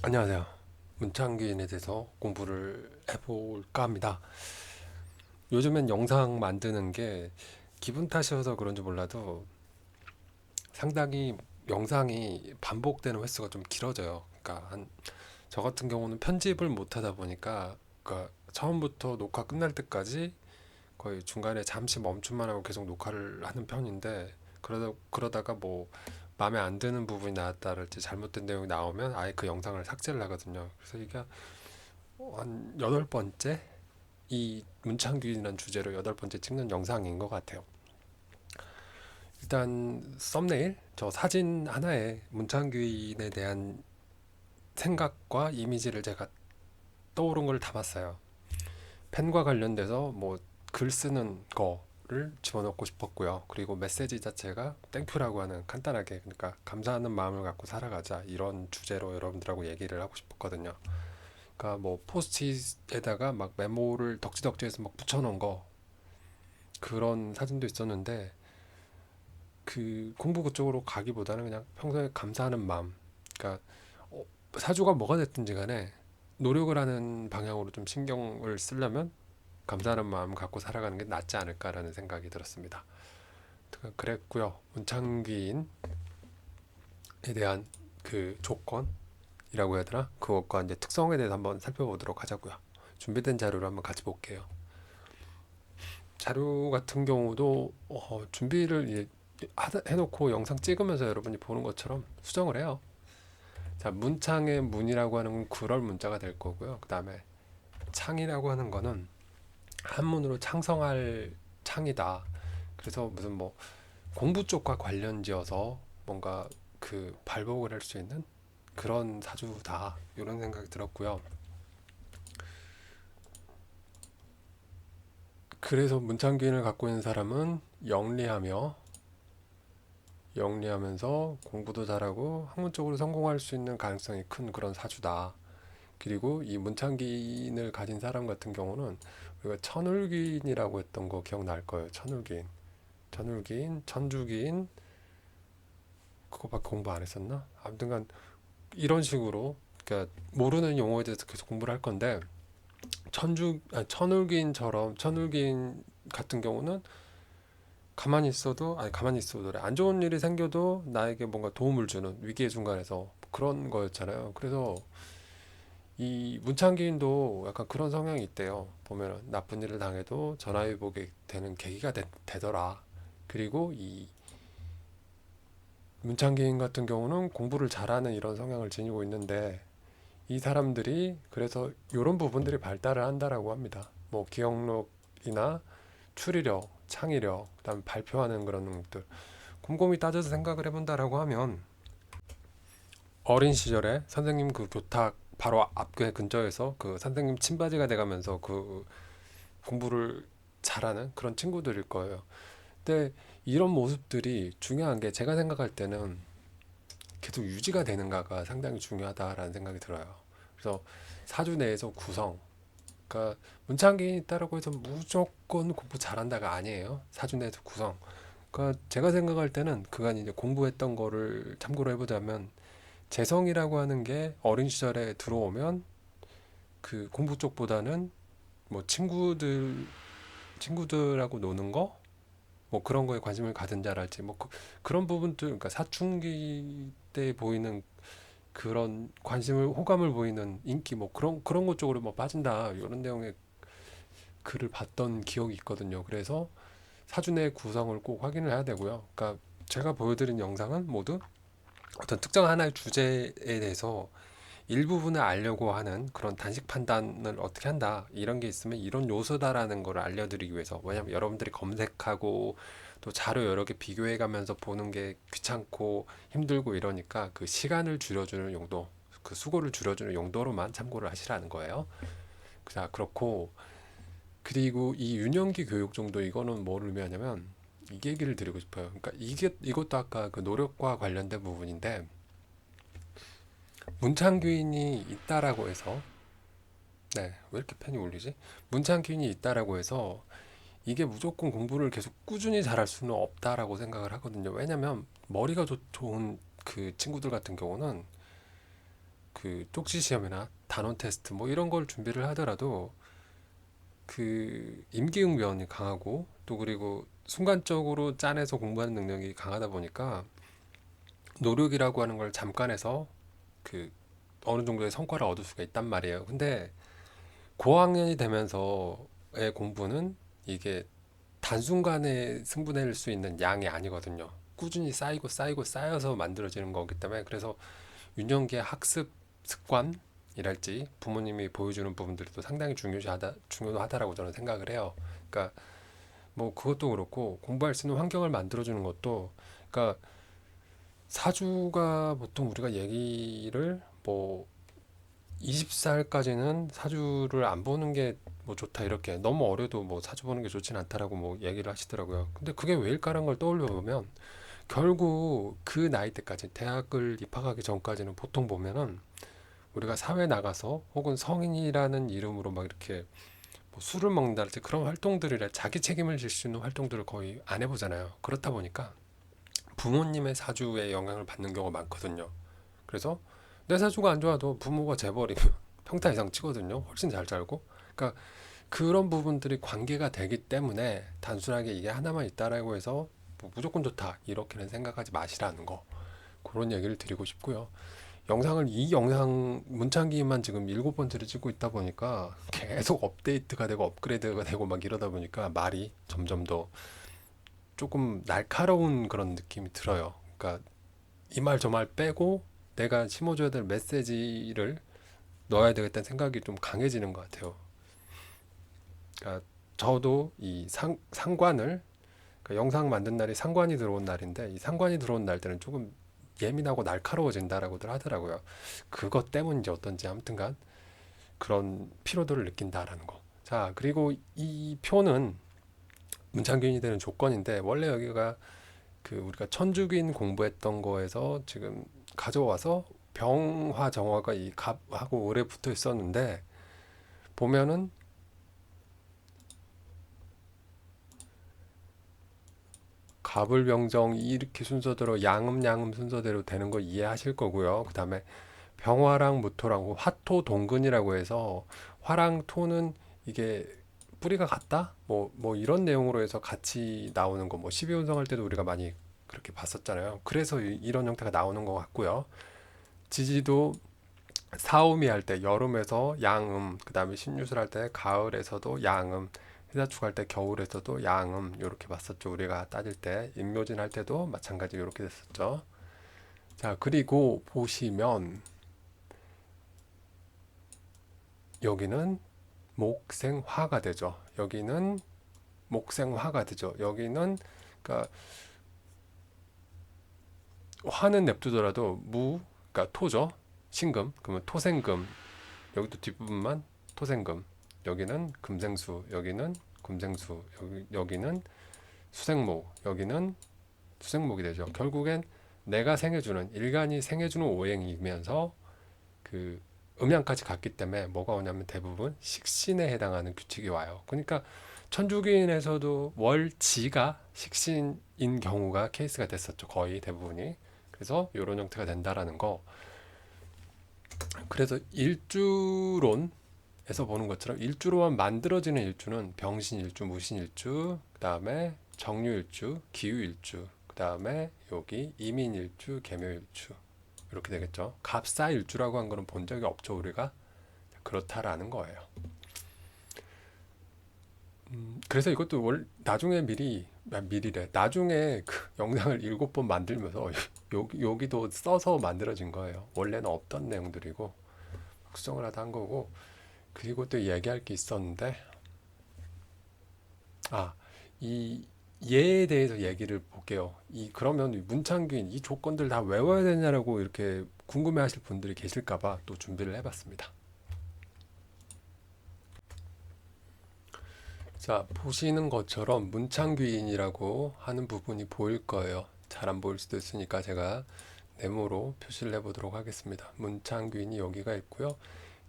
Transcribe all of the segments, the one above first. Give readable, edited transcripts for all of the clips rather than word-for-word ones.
안녕하세요. 문창기인에 대해서 공부를 해볼까 합니다. 요즘엔 영상 만드는 게 기분 탓이어서 그런지 몰라도 상당히 영상이 반복되는 횟수가 좀 길어져요. 그러니까 저 같은 경우는 편집을 못 하다 보니까 그러니까 처음부터 녹화 끝날 때까지 거의 중간에 잠시 멈춤만 하고 계속 녹화를 하는 편인데 그러다가 뭐 마음에 안 드는 부분이 나왔다랄지 잘못된 내용이 나오면 아예 그 영상을 삭제를 하거든요. 그래서 이게 한 여덟 번째 이 문창규이라는 주제로 여덟 번째 찍는 영상인 것 같아요. 일단 썸네일 저 사진 하나에 문창규인에 대한 생각과 이미지를 제가 떠오른 걸 담았어요. 펜과 관련돼서 뭐 글 쓰는 거를 집어넣고 싶었고요. 그리고 메시지 자체가 땡큐라고 하는 간단하게 그러니까 감사하는 마음을 갖고 살아가자 이런 주제로 여러분들하고 얘기를 하고 싶었거든요. 그러니까 뭐 포스트잇에다가 막 메모를 덕지덕지해서 막 붙여놓은 거 그런 사진도 있었는데 그 공부 그쪽으로 가기보다는 그냥 평소에 감사하는 마음. 그러니까 어, 사주가 뭐가 됐든지 간에 노력을 하는 방향으로 좀 신경을 쓰려면 감사하는 마음 갖고 살아가는 게 낫지 않을까라는 생각이 들었습니다. 그랬고요. 문창기인에 대한 그 조건이라고 해야 되나? 그것과 이제 특성에 대해서 한번 살펴보도록 하자고요. 준비된 자료를 한번 같이 볼게요. 자료 같은 경우도 준비를 해놓고 영상 찍으면서 여러분이 보는 것처럼 수정을 해요. 자, 문창의 문이라고 하는 건 구럴 문자가 될 거고요. 그 다음에 창이라고 하는 거는 한문으로 창성할 창이다. 그래서 무슨 뭐 공부 쪽과 관련지어서 뭔가 그 발복을 할 수 있는 그런 사주다. 이런 생각이 들었고요. 그래서 문창기인을 갖고 있는 사람은 영리하면서 공부도 잘하고 학문적으로 성공할 수 있는 가능성이 큰 그런 사주다. 그리고 이 문창기인을 가진 사람 같은 경우는 우리가 천울기인이라고 했던 거 기억날 거예요. 천울기인, 천주기인 그거밖에 공부 안 했었나? 아무튼간 이런 식으로 그러니까 모르는 용어에 대해서 계속 공부를 할 건데 천울기인 같은 경우는 가만히 있어도 그래. 안 좋은 일이 생겨도 나에게 뭔가 도움을 주는 위기의 순간에서 그런 거였잖아요. 그래서 이 문창기인도 약간 그런 성향이 있대요. 보면 나쁜 일을 당해도 전화위복이 되는 계기가 되더라. 그리고 이 문창기인 같은 경우는 공부를 잘하는 이런 성향을 지니고 있는데 이 사람들이 그래서 이런 부분들이 발달을 한다라고 합니다. 뭐 기억력이나 추리력, 창의력, 그다음 발표하는 그런 것들 곰곰이 따져서 생각을 해본다라고 하면 어린 시절에 선생님 그 교탁 바로 앞에 근처에서 그 선생님 친바지가 돼가면서 그 공부를 잘하는 그런 친구들일 거예요. 근데 이런 모습들이 중요한 게 제가 생각할 때는 계속 유지가 되는가가 상당히 중요하다라는 생각이 들어요. 그래서 사주 내에서 구성, 그러니까 문창기인이 있다라고 해서 무조건 공부 잘한다가 아니에요. 사주 내에서 구성. 그러니까 제가 생각할 때는 그간 이제 공부했던 거를 참고로 해보자면 재성이라고 하는 게 어린 시절에 들어오면 그 공부 쪽보다는 뭐 친구들하고 노는 거 뭐 그런 거에 관심을 가진 자랄지 뭐 그런 부분들 그러니까 사춘기 때 보이는 그런 관심을 호감을 보이는 인기 뭐 그런 것 쪽으로 뭐 빠진다 이런 내용의 글을 봤던 기억이 있거든요. 그래서 사준의 구성을 꼭 확인을 해야 되고요. 그러니까 제가 보여드린 영상은 모두 어떤 특정 하나의 주제에 대해서 일부분을 알려고 하는 그런 단식 판단을 어떻게 한다 이런 게 있으면 이런 요소다라는 걸 알려드리기 위해서 왜냐하면 여러분들이 검색하고 또 자료 여러 개 비교해 가면서 보는 게 귀찮고 힘들고 이러니까 그 시간을 줄여주는 용도 그 수고를 줄여주는 용도로만 참고를 하시라는 거예요. 자 그렇고 그리고 이 유년기 교육 정도 이거는 뭘 의미하냐면 이 얘기를 드리고 싶어요. 그러니까 이것도 아까 그 노력과 관련된 부분인데 문창규인이 있다라고 해서 네, 왜 이렇게 펜이 울리지? 문창균이 있다라고 해서 이게 무조건 공부를 계속 꾸준히 잘할 수는 없다라고 생각을 하거든요. 왜냐면 머리가 좋은 그 친구들 같은 경우는 그 쪽지 시험이나 단원 테스트 뭐 이런 걸 준비를 하더라도 그 임기응변이 강하고 또 그리고 순간적으로 짜내서 공부하는 능력이 강하다 보니까 노력이라고 하는 걸 잠깐해서 그 어느 정도의 성과를 얻을 수가 있단 말이에요. 근데 고학년이 되면서의 공부는 이게 단순간에 승부낼 수 있는 양이 아니거든요. 꾸준히 쌓이고 쌓이고 쌓여서 만들어지는 거기 때문에 그래서 유년기의 학습 습관이랄지 부모님이 보여주는 부분들이 또 상당히 중요하다라고 저는 생각을 해요. 그러니까 뭐 그것도 그렇고 공부할 수 있는 환경을 만들어주는 것도 그러니까 사주가 보통 우리가 얘기를 뭐 20살까지는 사주를 안 보는 게 뭐 좋다 이렇게 너무 어려도 뭐 사주 보는 게 좋진 않다라고 뭐 얘기를 하시더라고요. 근데 그게 왜일까라는 걸 떠올려 보면 결국 그 나이 때까지 대학을 입학하기 전까지는 보통 보면은 우리가 사회 나가서 혹은 성인이라는 이름으로 막 이렇게 뭐 술을 먹는다든지 그런 활동들이라 자기 책임을 질 수 있는 활동들을 거의 안 해보잖아요. 그렇다 보니까 부모님의 사주에 영향을 받는 경우가 많거든요. 그래서 내 사주가 안 좋아도 부모가 재벌이면 평타 이상 치거든요. 훨씬 잘 살고. 그러니까 그런 부분들이 관계가 되기 때문에 단순하게 이게 하나만 있다라고 해서 뭐 무조건 좋다 이렇게는 생각하지 마시라는 거 그런 얘기를 드리고 싶고요. 이 영상 문창기만 지금 7번째를 찍고 있다 보니까 계속 업데이트가 되고 업그레이드가 되고 막 이러다 보니까 말이 점점 더 조금 날카로운 그런 느낌이 들어요. 그러니까 이 말 저 말 빼고 내가 심어줘야 될 메시지를 넣어야 되겠다는 생각이 좀 강해지는 것 같아요. 그러니까 저도 이 상관을 그러니까 영상 만든 날이 상관이 들어온 날인데 이 상관이 들어온 날 때는 조금 예민하고 날카로워진다라고들 하더라고요. 그것 때문인지 어떤지 아무튼간 그런 피로도를 느낀다라는 거. 자, 그리고 이 표는 문창균이 되는 조건인데 원래 여기가 그 우리가 천주긴 공부했던 거에서 지금 가져와서 병화 정화가 이 갑하고 오래 붙어 있었는데 보면은 갑을병정 이렇게 순서대로 양음양음 순서대로 되는 거 이해하실 거고요. 그 다음에 병화랑 무토랑 화토 동근이라고 해서 화랑 토는 이게 뿌리가 같다? 뭐 이런 내용으로 해서 같이 나오는 거 뭐 12운성 할 때도 우리가 많이 그렇게 봤었잖아요. 그래서 이런 형태가 나오는 것 같고요. 지지도 사우미 할 때 여름에서 양음, 그 다음에 신유술 할 때 가을에서도 양음, 해자축 할 때 겨울에서도 양음 이렇게 봤었죠. 우리가 따질 때 임묘진 할 때도 마찬가지 이렇게 됐었죠. 자, 그리고 보시면 여기는 목생화가 되죠. 여기는 목생화가 되죠. 여기는 그러니까 화는 냅두더라도 그러니까 토죠. 신금, 그러면 토생금. 여기도 뒷부분만 토생금. 여기는 금생수, 여기는 금생수, 여기는 수생목, 여기는 수생목이 되죠. 결국엔 내가 생해주는 일간이 생해주는 오행이면서 그 음양까지 갔기 때문에 뭐가 오냐면 대부분 식신에 해당하는 규칙이 와요. 그러니까 천주교인에서도 월지가 식신인 경우가 케이스가 됐었죠. 거의 대부분이. 그래서 이런 형태가 된다라는 거. 그래서 일주론에서 보는 것처럼 일주로만 만들어지는 일주는 병신일주, 무신일주, 그 다음에 정유일주, 기후일주, 그 다음에 여기 이민일주, 계묘일주 이렇게 되겠죠. 갑사일주라고 한 거는 본 적이 없죠 우리가. 그렇다라는 거예요. 그래서 이것도 나중에 미리래. 나중에 그 영상을 7번 만들면서 여기도 써서 만들어진 거예요. 원래는 없던 내용들이고 수정을 하다 한 거고. 그리고 또 얘기할 게 있었는데 이 얘에 대해서 얘기를 볼게요. 그러면 문창균 이 조건들 다 외워야 되냐라고 이렇게 궁금해하실 분들이 계실까봐 또 준비를 해봤습니다. 자, 보시는 것처럼 문창귀인이라고 하는 부분이 보일 거예요. 잘 안 보일 수도 있으니까 제가 네모로 표시를 해보도록 하겠습니다. 문창귀인이 여기가 있고요.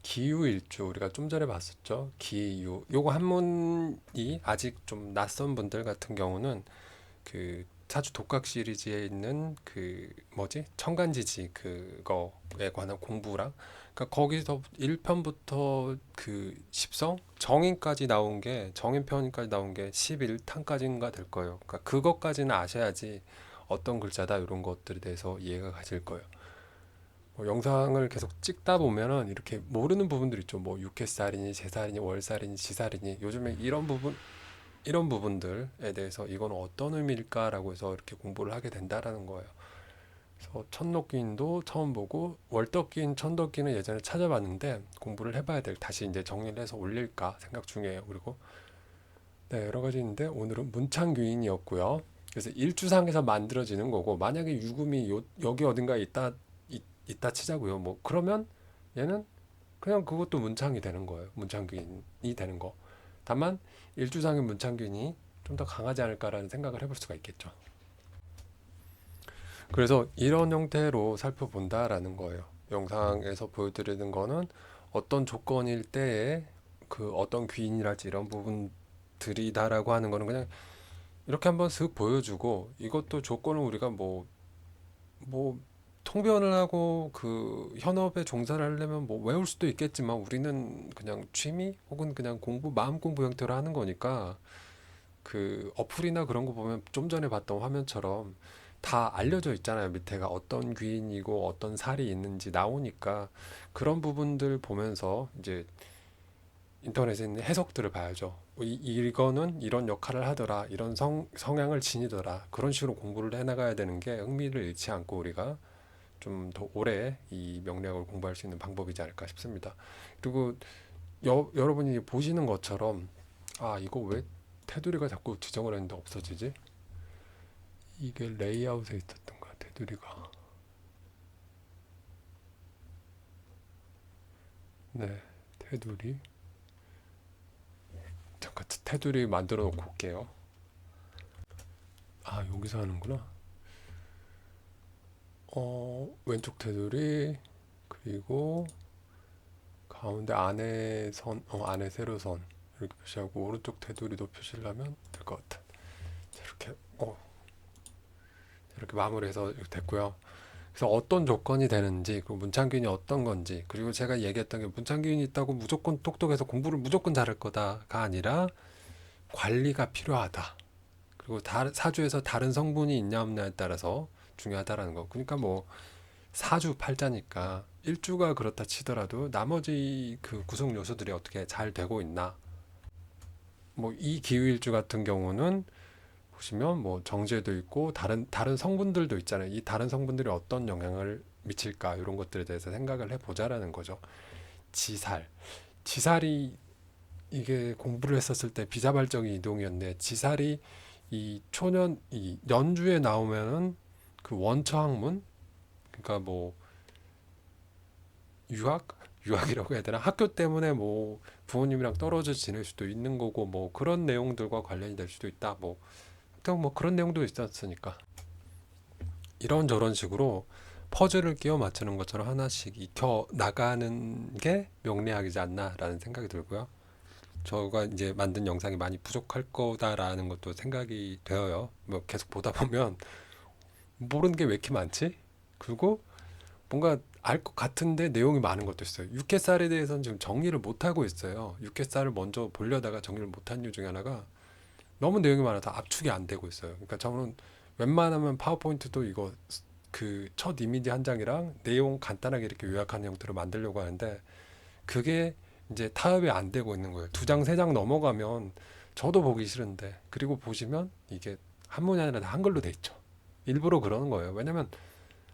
기유일주 우리가 좀 전에 봤었죠. 기유 요거 한문이 아직 좀 낯선 분들 같은 경우는 그 사주 독학 시리즈에 있는 그 뭐지? 청간지지 그거에 관한 공부랑 그러니까 거기서 1편부터 그 십성 정인까지 나온 게 정인편까지 나온 게 11탄까지인가 될 거예요. 그러니까 그것까지는 아셔야지 어떤 글자다 이런 것들에 대해서 이해가 가실 거예요. 영상을 계속 찍다 보면은 이렇게 모르는 부분들 있죠. 뭐 육해살이니 제살이니 월살이니 지살이니 요즘에 이런 부분들에 대해서 이건 어떤 의미일까라고 해서 이렇게 공부를 하게 된다라는 거예요. 그래서 천록기인도 처음 보고 월덕기인, 천덕기는 예전에 찾아봤는데 공부를 해봐야 될 다시 이제 정리를 해서 올릴까 생각 중이에요. 그리고 네, 여러 가지 있는데 오늘은 문창귀인이었고요. 그래서 일주상에서 만들어지는 거고 만약에 유금이 여기 어딘가에 있다 치자고요. 뭐 그러면 얘는 그냥 그것도 문창이 되는 거예요. 문창귀인이 되는 거. 다만 일주상의 문창균이 좀 더 강하지 않을까라는 생각을 해볼 수가 있겠죠. 그래서 이런 형태로 살펴본다라는 거예요. 영상에서 보여드리는 거는 어떤 조건일 때에 그 어떤 귀인이랄지 이런 부분들이다라고 하는 거는 그냥 이렇게 한번 슥 보여주고 이것도 조건을 우리가 뭐 통변을 하고 그 현업에 종사를 하려면 뭐 외울 수도 있겠지만 우리는 그냥 취미 혹은 그냥 공부 마음 공부 형태로 하는 거니까 그 어플이나 그런 거 보면 좀 전에 봤던 화면처럼 다 알려져 있잖아요. 밑에가 어떤 귀인이고 어떤 살이 있는지 나오니까 그런 부분들 보면서 이제 인터넷에 있는 해석들을 봐야죠. 이거는 이런 역할을 하더라. 이런 성향을 지니더라. 그런 식으로 공부를 해나가야 되는 게 흥미를 잃지 않고 우리가 좀 더 오래 이 명리학을 공부할 수 있는 방법이지 않을까 싶습니다. 그리고 여러분이 보시는 것처럼 아 이거 왜 테두리가 자꾸 지정을 했는데 없어지지? 이게 레이아웃에 있었던 거야 테두리가. 네, 테두리. 잠깐 테두리 만들어 놓고 올게요. 아 여기서 하는구나. 왼쪽 테두리 그리고 가운데 안에 선, 안에 세로선 이렇게 표시하고 오른쪽 테두리도 표시를 하면 될 것 같아. 자, 이렇게 마무리해서 이렇게 됐고요. 그래서 어떤 조건이 되는지, 그리고 문창균이 어떤 건지, 그리고 제가 얘기했던 게 문창균이 있다고 무조건 똑똑해서 공부를 무조건 잘할 거다가 아니라 관리가 필요하다. 그리고 사주에서 다른 성분이 있냐 없냐에 따라서 중요하다라는 거. 그러니까 뭐 사주 팔자니까 일주가 그렇다 치더라도 나머지 그 구성 요소들이 어떻게 잘 되고 있나. 뭐 이 기후일주 같은 경우는 보시면 뭐 정제도 있고 다른 성분들도 있잖아요. 이 다른 성분들이 어떤 영향을 미칠까 이런 것들에 대해서 생각을 해보자라는 거죠. 지살, 지살이 이게 공부를 했었을 때 비자발적인 이동이었는데 지살이 이 연주에 나오면은 그 원처학문 그러니까 뭐 유학 유학이라고 해야 되나 학교 때문에 뭐 부모님이랑 떨어져 지낼 수도 있는 거고 뭐 그런 내용들과 관련이 될 수도 있다 뭐 하여튼 뭐 그런 내용도 있었으니까 이런저런 식으로 퍼즐을 끼워 맞추는 것처럼 하나씩 익혀 나가는 게 명리학이지 않나라는 생각이 들고요. 저가 이제 만든 영상이 많이 부족할 거다라는 것도 생각이 되어요. 뭐 계속 보다 보면 모르는 게 왜 이렇게 많지? 그리고 뭔가 알 것 같은데 내용이 많은 것도 있어요. 육개살에 대해서는 지금 정리를 못 하고 있어요. 육개살을 먼저 보려다가 정리를 못한 이유 중에 하나가 너무 내용이 많아서 압축이 안 되고 있어요. 그러니까 저는 웬만하면 파워포인트도 이거 그 첫 이미지 한 장이랑 내용 간단하게 이렇게 요약하는 형태로 만들려고 하는데 그게 이제 타협이 안 되고 있는 거예요. 두 장, 세 장 넘어가면 저도 보기 싫은데 그리고 보시면 이게 한문이 아니라 다 한글로 돼 있죠. 일부러 그러는 거예요. 왜냐면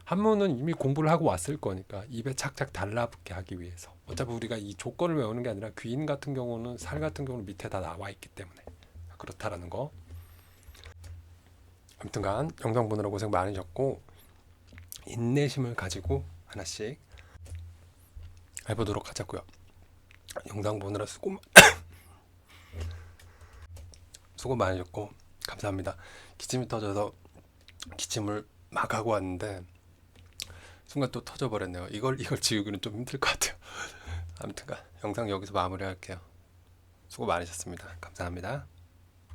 한문은 이미 공부를 하고 왔을 거니까 입에 착착 달라붙게 하기 위해서. 어차피 우리가 이 조건을 외우는 게 아니라 귀인 같은 경우는 살 같은 경우는 밑에 다 나와 있기 때문에 그렇다라는 거. 아무튼간 영상 보느라 고생 많으셨고 인내심을 가지고 하나씩 해보도록 하자고요. 영상 보느라 수고 많으셨고 감사합니다. 기침이 터져서 기침을 막 하고 왔는데 순간 또 터져버렸네요. 이걸 지우기는 좀 힘들 것 같아요. 아무튼간 영상 여기서 마무리할게요. 수고 많으셨습니다. 감사합니다.